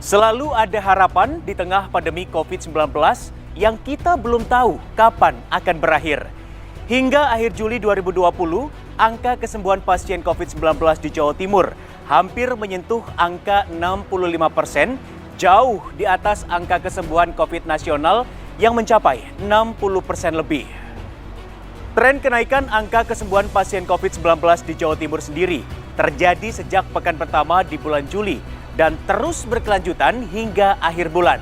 Selalu ada harapan di tengah pandemi COVID-19 yang kita belum tahu kapan akan berakhir. Hingga akhir Juli 2020, angka kesembuhan pasien COVID-19 di Jawa Timur hampir menyentuh angka 65%, jauh di atas angka kesembuhan COVID nasional yang mencapai 60% lebih. Tren kenaikan angka kesembuhan pasien COVID-19 di Jawa Timur sendiri terjadi sejak pekan pertama di bulan Juli dan terus berkelanjutan hingga akhir bulan.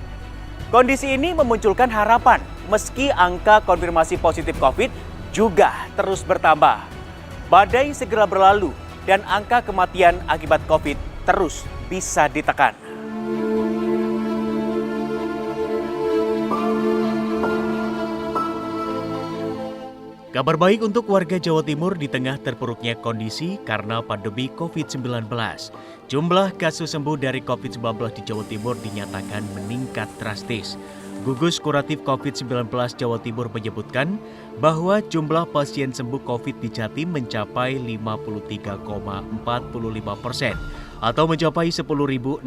Kondisi ini memunculkan harapan meski angka konfirmasi positif COVID juga terus bertambah. Badai segera berlalu dan angka kematian akibat COVID terus bisa ditekan. Kabar baik untuk warga Jawa Timur di tengah terpuruknya kondisi karena pandemi COVID-19. Jumlah kasus sembuh dari COVID-19 di Jawa Timur dinyatakan meningkat drastis. Gugus Kuratif COVID-19 Jawa Timur menyebutkan bahwa jumlah pasien sembuh COVID di Jatim mencapai 53,45% atau mencapai 10.065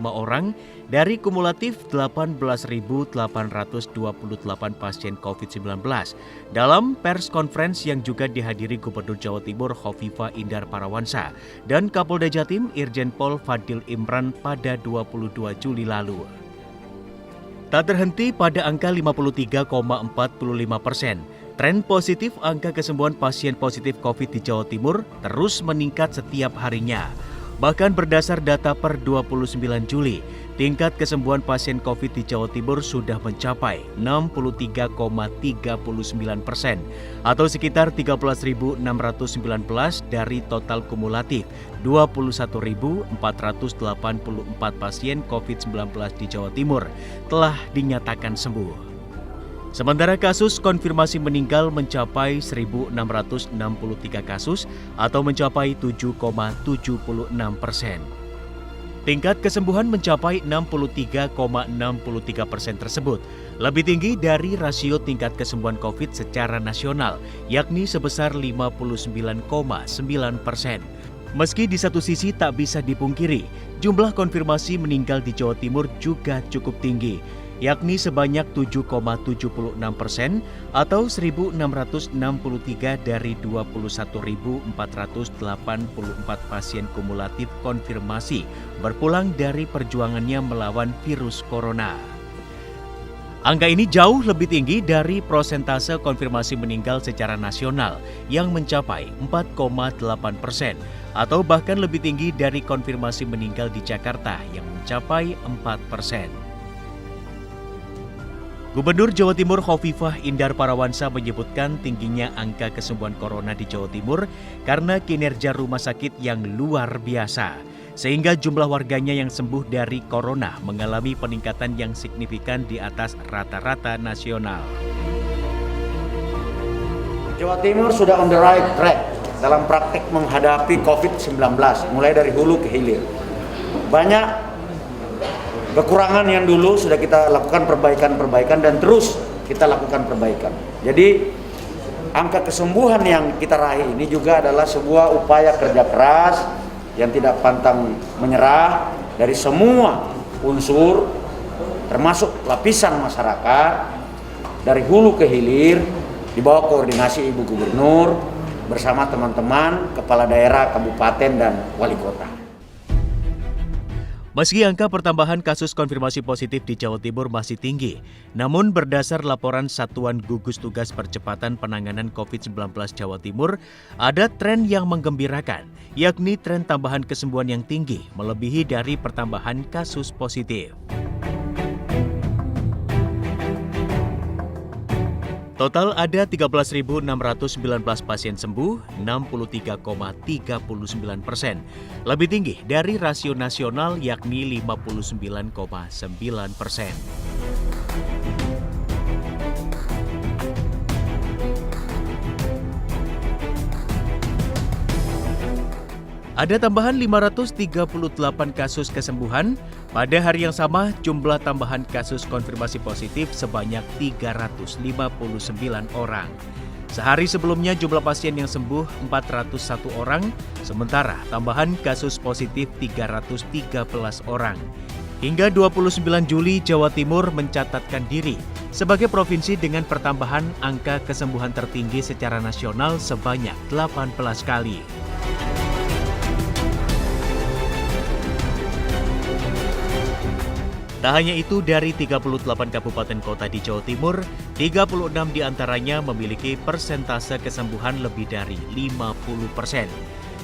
orang dari kumulatif 18.828 pasien COVID-19. Dalam pers conference yang juga dihadiri Gubernur Jawa Timur Khofifah Indar Parawansa dan Kapolda Jatim Irjen Pol Fadil Imran pada 22 Juli lalu. Tak terhenti pada angka 53,45%. Tren positif angka kesembuhan pasien positif COVID di Jawa Timur terus meningkat setiap harinya. Bahkan berdasar data per 29 Juli, tingkat kesembuhan pasien COVID di Jawa Timur sudah mencapai 63,39% atau sekitar 13.619 dari total kumulatif 21.484 pasien COVID-19 di Jawa Timur telah dinyatakan sembuh. Sementara kasus konfirmasi meninggal mencapai 1.663 kasus atau mencapai 7,76%. Tingkat kesembuhan mencapai 63,63% tersebut lebih tinggi dari rasio tingkat kesembuhan COVID secara nasional, yakni sebesar 59,9%. Meski di satu sisi tak bisa dipungkiri, jumlah konfirmasi meninggal di Jawa Timur juga cukup tinggi, yakni sebanyak 7,76% atau 1.663 dari 21.484 pasien kumulatif konfirmasi berpulang dari perjuangannya melawan virus corona. Angka ini jauh lebih tinggi dari prosentase konfirmasi meninggal secara nasional yang mencapai 4,8% atau bahkan lebih tinggi dari konfirmasi meninggal di Jakarta yang mencapai 4%. Gubernur Jawa Timur Khofifah Indar Parawansa menyebutkan tingginya angka kesembuhan corona di Jawa Timur karena kinerja rumah sakit yang luar biasa, sehingga jumlah warganya yang sembuh dari corona mengalami peningkatan yang signifikan di atas rata-rata nasional. Jawa Timur sudah on the right track dalam praktik menghadapi COVID-19, mulai dari hulu ke hilir. Banyak kekurangan yang dulu sudah kita lakukan perbaikan dan terus kita lakukan perbaikan. Jadi angka kesembuhan yang kita raih ini juga adalah sebuah upaya kerja keras yang tidak pantang menyerah dari semua unsur termasuk lapisan masyarakat dari hulu ke hilir di bawah koordinasi Ibu Gubernur bersama teman-teman kepala daerah, kabupaten dan wali kota. Meski angka pertambahan kasus konfirmasi positif di Jawa Timur masih tinggi, namun berdasar laporan Satuan Gugus Tugas Percepatan Penanganan COVID-19 Jawa Timur, ada tren yang menggembirakan, yakni tren tambahan kesembuhan yang tinggi melebihi dari pertambahan kasus positif. Total ada 13.619 pasien sembuh, 63,39%. Lebih tinggi dari rasio nasional yakni 59,9%. Ada tambahan 538 kasus kesembuhan. Pada hari yang sama, jumlah tambahan kasus konfirmasi positif sebanyak 359 orang. Sehari sebelumnya jumlah pasien yang sembuh 401 orang, sementara tambahan kasus positif 313 orang. Hingga 29 Juli, Jawa Timur mencatatkan diri sebagai provinsi dengan pertambahan angka kesembuhan tertinggi secara nasional sebanyak 18 kali. Tak hanya itu, dari 38 kabupaten kota di Jawa Timur, 36 diantaranya memiliki persentase kesembuhan lebih dari 50%.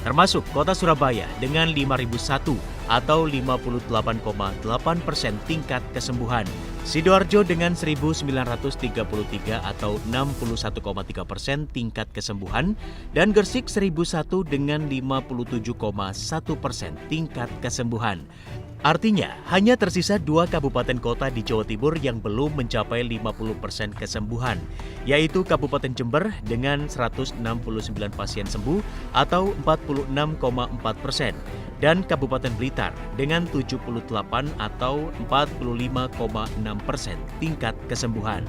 Termasuk kota Surabaya dengan 5.001 atau 58,8% tingkat kesembuhan. Sidoarjo dengan 1.933 atau 61,3% tingkat kesembuhan. Dan Gresik 1.001 dengan 57,1% tingkat kesembuhan. Artinya, hanya tersisa 2 kabupaten kota di Jawa Timur yang belum mencapai 50% kesembuhan, yaitu Kabupaten Jember dengan 169 pasien sembuh atau 46,4%, dan Kabupaten Blitar dengan 78 atau 45,6% tingkat kesembuhan.